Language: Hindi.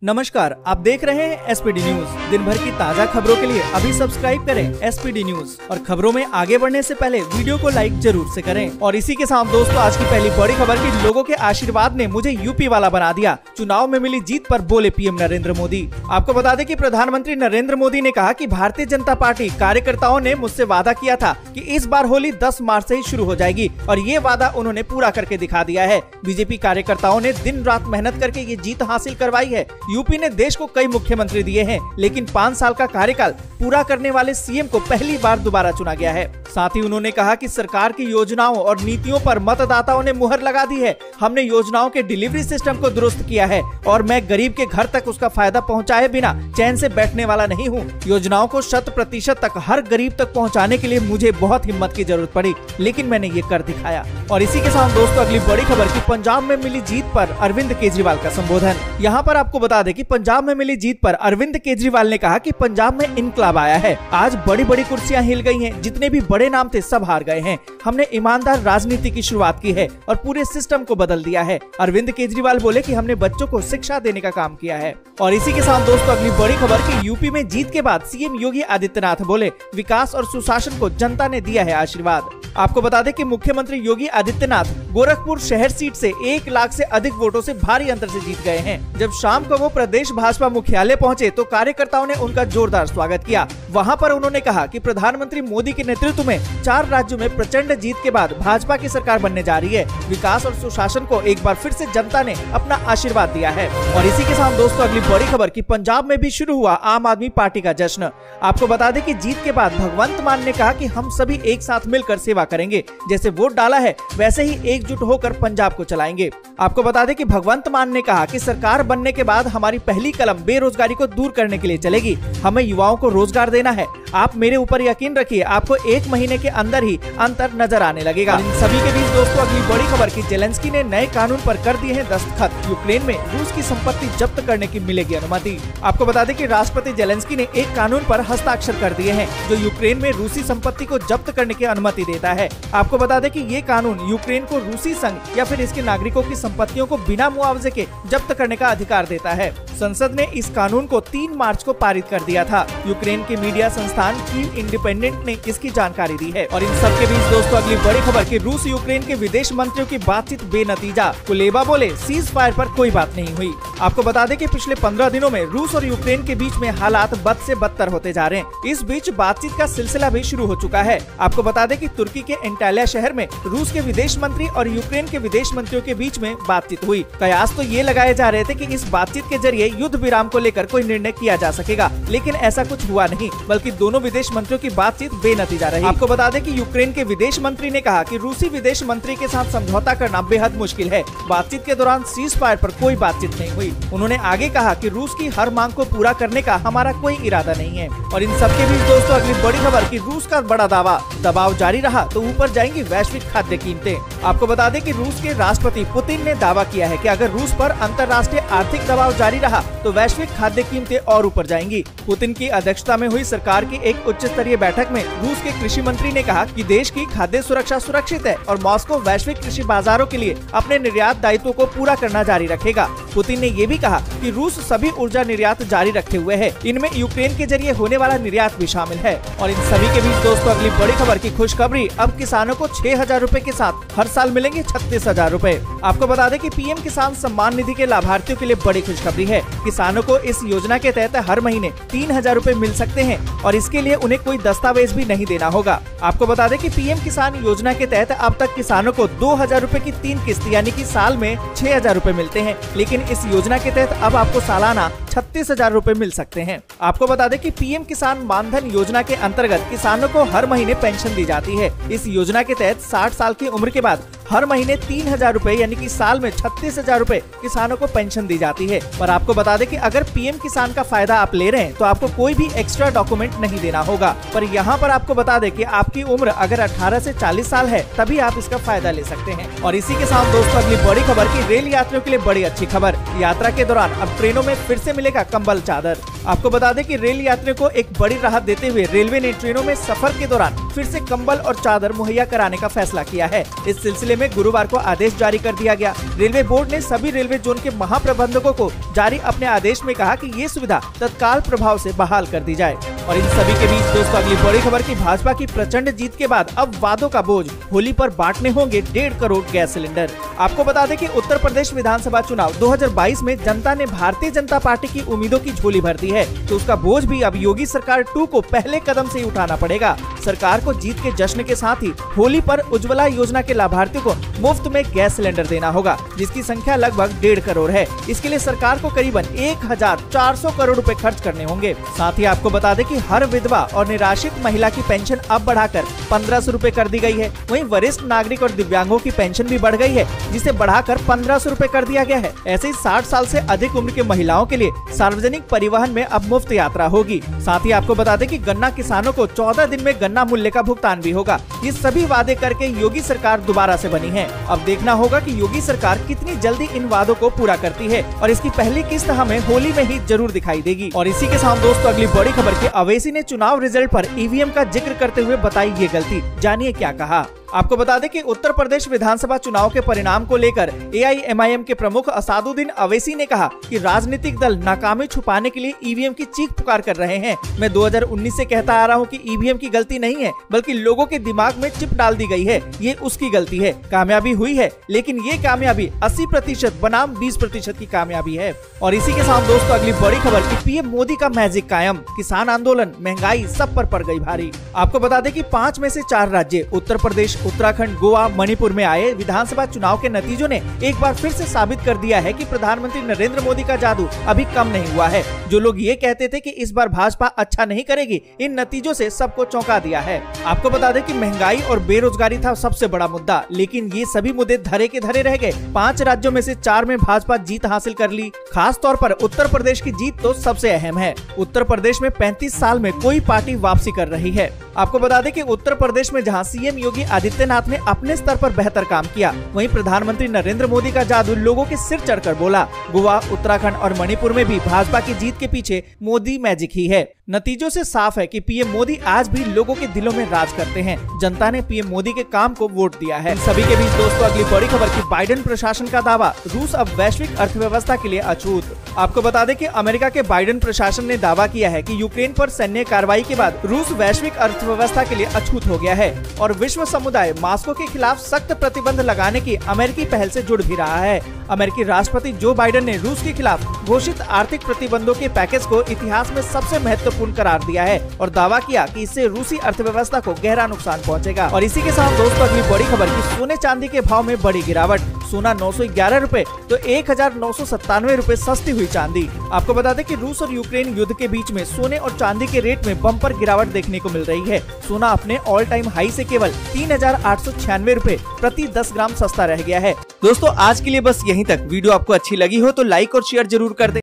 नमस्कार, आप देख रहे हैं एसपीडी न्यूज। दिन भर की ताज़ा खबरों के लिए अभी सब्सक्राइब करें एसपीडी न्यूज और खबरों में आगे बढ़ने से पहले वीडियो को लाइक जरूर से करें। और इसी के साथ दोस्तों, आज की पहली बड़ी खबर की लोगों के आशीर्वाद ने मुझे यूपी वाला बना दिया। चुनाव में मिली जीत पर बोले पीएम नरेंद्र मोदी। आपको बता दें कि प्रधानमंत्री नरेंद्र मोदी ने कहा कि भारतीय जनता पार्टी कार्यकर्ताओं ने मुझसे वादा किया था कि इस बार होली 10 मार्च से ही शुरू हो जाएगी और ये वादा उन्होंने पूरा करके दिखा दिया है। बीजेपी कार्यकर्ताओं ने दिन रात मेहनत करके ये जीत हासिल करवाई है। यूपी ने देश को कई मुख्यमंत्री दिए हैं, लेकिन 5 साल का कार्यकाल पूरा करने वाले सीएम को पहली बार दोबारा चुना गया है। साथ ही उन्होंने कहा कि सरकार की योजनाओं और नीतियों पर मतदाताओं ने मुहर लगा दी है। हमने योजनाओं के डिलीवरी सिस्टम को दुरुस्त किया है और मैं गरीब के घर तक उसका फायदा पहुंचाए बिना चैन से बैठने वाला नहीं हूं। योजनाओं को 100% तक हर गरीब तक पहुंचाने के लिए मुझे बहुत हिम्मत की जरूरत पड़ी, लेकिन मैंने ये कर दिखाया। और इसी के साथ दोस्तों, अगली बड़ी खबर की पंजाब में मिली जीत पर अरविंद केजरीवाल का संबोधन। यहाँ पर आपको बता दें कि पंजाब में मिली जीत पर अरविंद केजरीवाल ने कहा कि पंजाब में इनकलाब आया है। आज बड़ी बड़ी कुर्सियां हिल गई हैं, जितने भी बड़े नाम थे सब हार गए हैं। हमने ईमानदार राजनीति की शुरुआत की है और पूरे सिस्टम को बदल दिया है। अरविंद केजरीवाल बोले कि हमने बच्चों को शिक्षा देने का काम किया है। और इसी के साथ दोस्तों, अगली बड़ी खबर की यूपी में जीत के बाद सीएम योगी आदित्यनाथ बोले विकास और सुशासन को जनता ने दिया है आशीर्वाद। आपको बता दें कि मुख्यमंत्री योगी आदित्यनाथ गोरखपुर शहर सीट से 1 लाख से अधिक वोटों से भारी अंतर से जीत गए हैं। जब शाम को वो प्रदेश भाजपा मुख्यालय पहुंचे तो कार्यकर्ताओं ने उनका जोरदार स्वागत किया। वहां पर उन्होंने कहा कि प्रधानमंत्री मोदी के नेतृत्व में 4 राज्यों में प्रचंड जीत के बाद भाजपा की सरकार बनने जा रही है। विकास और सुशासन को एक बार फिर से जनता ने अपना आशीर्वाद दिया है। और इसी के साथ दोस्तों, अगली बड़ी खबर की पंजाब में भी शुरू हुआ आम आदमी पार्टी का जश्न। आपको बता दें कि जीत के बाद भगवंत मान ने कहा कि हम सभी एक साथ मिलकर सेवा करेंगे। जैसे वोट डाला है वैसे ही एकजुट होकर पंजाब को चलाएंगे। आपको बता दें कि भगवंत मान ने कहा कि सरकार बनने के बाद हमारी पहली कलम बेरोजगारी को दूर करने के लिए चलेगी। हमें युवाओं को रोजगार देना है। आप मेरे ऊपर यकीन रखिए, आपको 1 महीने के अंदर ही अंतर नजर आने लगेगा। इन सभी के बीच दोस्तों, अगली बड़ी खबर की जेलेंस्की ने नए कानून पर कर दिए हैं दस्तखत। यूक्रेन में रूस की संपत्ति जब्त करने की मिलेगी अनुमति। आपको बता दें कि राष्ट्रपति जेलेंस्की ने एक कानून पर हस्ताक्षर कर दिए हैं जो यूक्रेन में रूसी संपत्ति को जब्त करने की अनुमति देता है। आपको बता दें कि ये कानून यूक्रेन को रूसी संघ या फिर इसके नागरिकों की संपत्तियों को बिना मुआवजे के जब्त करने का अधिकार देता है। संसद ने इस कानून को 3 मार्च को पारित कर दिया था। यूक्रेन के मीडिया संस्थान कीव इंडिपेंडेंट ने इसकी जानकारी दी है। और इन सब के बीच दोस्तों, अगली बड़ी खबर की रूस यूक्रेन के विदेश मंत्रियों की बातचीत बेनतीजा। कुलेबा बोले सीज फायर पर कोई बात नहीं हुई। आपको बता दें कि पिछले 15 दिनों में रूस और यूक्रेन के बीच में हालात बद से बदतर होते जा रहे हैं। इस बीच बातचीत का सिलसिला भी शुरू हो चुका है। आपको बता दें कि तुर्की के एंटालिया शहर में रूस के विदेश मंत्री और यूक्रेन के विदेश मंत्रियों के बीच में बातचीत हुई। कयास तो ये लगाए जा रहे थे कि इस बातचीत के जरिए युद्ध विराम को लेकर कोई निर्णय किया जा सकेगा, लेकिन ऐसा कुछ हुआ नहीं, बल्कि दोनों विदेश मंत्रियों की बातचीत बेनतीजा रही। आपको बता दें कि यूक्रेन के विदेश मंत्री ने कहा कि रूसी विदेश मंत्री के साथ समझौता करना बेहद मुश्किल है। बातचीत के दौरान सीज फायर पर कोई बातचीत नहीं हुई। उन्होंने आगे कहा कि रूस की हर मांग को पूरा करने का हमारा कोई इरादा नहीं है। और इन सबके बीच दोस्तों, अगली बड़ी खबर की रूस का बड़ा दावा, दबाव जारी रहा तो ऊपर जाएंगी वैश्विक खाद्य कीमतें। आपको बता दें कि रूस के राष्ट्रपति पुतिन ने दावा किया है कि अगर रूस पर अंतर्राष्ट्रीय आर्थिक दबाव जारी रहा तो वैश्विक खाद्य कीमतें और ऊपर जाएंगी। पुतिन की अध्यक्षता में हुई सरकार की एक उच्च स्तरीय बैठक में रूस के कृषि मंत्री ने कहा कि देश की खाद्य सुरक्षा सुरक्षित है और मॉस्को वैश्विक कृषि बाजारों के लिए अपने निर्यात दायित्वों को पूरा करना जारी रखेगा। पुतिन ने ये भी कहा कि रूस सभी ऊर्जा निर्यात जारी रखे हुए है, इनमें यूक्रेन के जरिए होने वाला निर्यात भी शामिल है। और इन सभी के बीच दोस्तों, अगली बड़ी खबर की खुशखबरी, अब किसानों को 6,000 रूपए के साथ हर साल मिलेंगे 36,000 रूपए। आपको बता दें कि पीएम किसान सम्मान निधि के लाभार्थियों के लिए बड़ी खुशखबरी है। किसानों को इस योजना के तहत हर महीने 3,000 रूपए मिल सकते हैं और इसके लिए उन्हें कोई दस्तावेज भी नहीं देना होगा। आपको बता दें कि पीएम किसान योजना के तहत अब तक किसानों को 2,000 रूपए की 3 किस्त यानी कि साल में 6,000 रूपए मिलते हैं, लेकिन इस योजना के तहत अब आपको सालाना 36,000 रूपए मिल सकते हैं। आपको बता दें कि पीएम किसान मानधन योजना के अंतर्गत किसानों को हर महीने पेंशन दी जाती है। इस योजना के तहत 60 साल की उम्र के बाद हर महीने 3,000 रूपए यानी कि साल में 36,000 रूपए किसानों को पेंशन दी जाती है। और आपको बता दें कि अगर पीएम किसान का फायदा आप ले रहे हैं तो आपको कोई भी एक्स्ट्रा डॉक्यूमेंट नहीं देना होगा। पर यहाँ पर आपको बता दें कि आपकी उम्र अगर 18 से 40 साल है तभी आप इसका फायदा ले सकते हैं। और इसी के साथ दोस्तों, अगली बड़ी खबर की रेल यात्रियों के लिए बड़ी अच्छी खबर। यात्रा के दौरान अब ट्रेनों में फिर से मिले मिलेगा कंबल चादर। आपको बता दें कि रेल यात्रियों को एक बड़ी राहत देते हुए रेलवे ने ट्रेनों में सफर के दौरान फिर से कंबल और चादर मुहैया कराने का फैसला किया है। इस सिलसिले में गुरुवार को आदेश जारी कर दिया गया। रेलवे बोर्ड ने सभी रेलवे जोन के महाप्रबंधकों को जारी अपने आदेश में कहा कि ये सुविधा तत्काल प्रभाव से बहाल कर दी जाए। और इन सभी के बीच दोस्तों अगली बड़ी खबर की भाजपा की प्रचंड जीत के बाद अब वादों का बोझ, होली पर बांटने होंगे 1.5 करोड़ गैस सिलेंडर। आपको बता दें कि उत्तर प्रदेश विधानसभा चुनाव 2022 में जनता ने भारतीय जनता पार्टी की उम्मीदों की झोली भर दी है, तो उसका बोझ भी अब योगी सरकार 2 को पहले कदम से ही उठाना पड़ेगा। सरकार को जीत के जश्न के साथ ही होली पर उज्ज्वला योजना के लाभार्थियों को मुफ्त में गैस सिलेंडर देना होगा, जिसकी संख्या लगभग 1.5 करोड़ है। इसके लिए सरकार को करीबन 1400 करोड़ रुपए खर्च करने होंगे। साथ ही आपको बता दें कि हर विधवा और निराश्रित महिला की पेंशन अब बढ़ाकर 1500 रुपए कर दी गई है। वहीं वरिष्ठ नागरिक और दिव्यांगों की पेंशन भी बढ़ गई है, जिसे बढ़ाकर 1500 रुपए कर दिया गया है। ऐसे ही 60 साल से अधिक उम्र के महिलाओं के लिए सार्वजनिक परिवहन में अब मुफ्त यात्रा होगी। साथ ही आपको बता दें कि गन्ना किसानों को 14 दिन में गन्ना मूल्य का भुगतान भी होगा। ये सभी वादे करके योगी सरकार दोबारा से बनी है। अब देखना होगा कि योगी सरकार कितनी जल्दी इन वादों को पूरा करती है और इसकी पहली किस्त हमें होली में ही जरूर दिखाई देगी। और इसी के साथ दोस्तों अगली बड़ी खबर की अवैसी ने चुनाव रिजल्ट पर ईवीएम का जिक्र करते हुए बताई ये गलती। जानिए क्या कहा। आपको बता दें कि उत्तर प्रदेश विधानसभा चुनाव के परिणाम को लेकर AIMIM के प्रमुख असादुद्दीन अवैसी ने कहा कि राजनीतिक दल नाकामी छुपाने के लिए ईवीएम की चीख पुकार कर रहे हैं। मैं 2019 से कहता आ रहा हूं कि ईवीएम की गलती नहीं है, बल्कि लोगों के दिमाग में चिप डाल दी गई है, ये उसकी गलती है। कामयाबी हुई है, लेकिन ये कामयाबी 80% बनाम 20% की कामयाबी है। और इसी के साथ दोस्तों अगली बड़ी खबर की पीएम मोदी का मैजिक कायम, किसान आंदोलन, महंगाई सब पर पड़ गई भारी। आपको बता दें कि 5 में से 4 राज्य उत्तर प्रदेश, उत्तराखंड, गोवा, मणिपुर में आए विधानसभा चुनाव के नतीजों ने एक बार फिर से साबित कर दिया है कि प्रधानमंत्री नरेंद्र मोदी का जादू अभी कम नहीं हुआ है। जो लोग ये कहते थे कि इस बार भाजपा अच्छा नहीं करेगी, इन नतीजों से सबको चौंका दिया है। आपको बता दें कि महंगाई और बेरोजगारी था सबसे बड़ा मुद्दा, लेकिन ये सभी मुद्दे धरे के धरे रह गए। 5 राज्यों में से 4 में भाजपा जीत हासिल कर ली। खास तौर पर उत्तर प्रदेश की जीत तो सबसे अहम है। उत्तर प्रदेश में 35 साल में कोई पार्टी वापसी कर रही है। आपको बता दें कि उत्तर प्रदेश में जहां सीएम योगी आदित्यनाथ ने अपने स्तर पर बेहतर काम किया, वहीं प्रधानमंत्री नरेंद्र मोदी का जादू लोगों के सिर चढ़कर बोला। गोवा, उत्तराखंड और मणिपुर में भी भाजपा की जीत के पीछे मोदी मैजिक ही है। नतीजों से साफ है कि पीएम मोदी आज भी लोगों के दिलों में राज करते हैं। जनता ने पीएम मोदी के काम को वोट दिया है। सभी के बीच दोस्तों अगली बड़ी खबर की बाइडेन प्रशासन का दावा, रूस अब वैश्विक अर्थव्यवस्था के लिए अछूत। आपको बता दें कि अमेरिका के बाइडेन प्रशासन ने दावा किया है कि यूक्रेन पर सैन्य कार्रवाई के बाद रूस वैश्विक अर्थव्यवस्था के लिए अछूत हो गया है और विश्व समुदाय मॉस्को के खिलाफ सख्त प्रतिबंध लगाने की अमेरिकी पहल से जुड़ भी रहा है। अमेरिकी राष्ट्रपति जो बाइडेन ने रूस के खिलाफ घोषित आर्थिक प्रतिबंधों के पैकेज को इतिहास में सबसे महत्वपूर्ण करार दिया है और दावा किया कि इससे रूसी अर्थव्यवस्था को गहरा नुकसान पहुंचेगा। और इसी के साथ दोस्तों अगली बड़ी खबर की सोने चांदी के भाव में बड़ी गिरावट। सोना 911 रुपए तो 1997 रुपए सस्ती हुई चांदी। आपको बता दें कि रूस और यूक्रेन युद्ध के बीच में सोने और चांदी के रेट में बम्पर गिरावट देखने को मिल रही है। सोना अपने ऑल टाइम हाई से केवल 3896 रुपए प्रति 10 ग्राम सस्ता रह गया है। दोस्तों आज के लिए बस यहीं तक। वीडियो आपको अच्छी लगी हो तो लाइक और शेयर जरूर कर दें।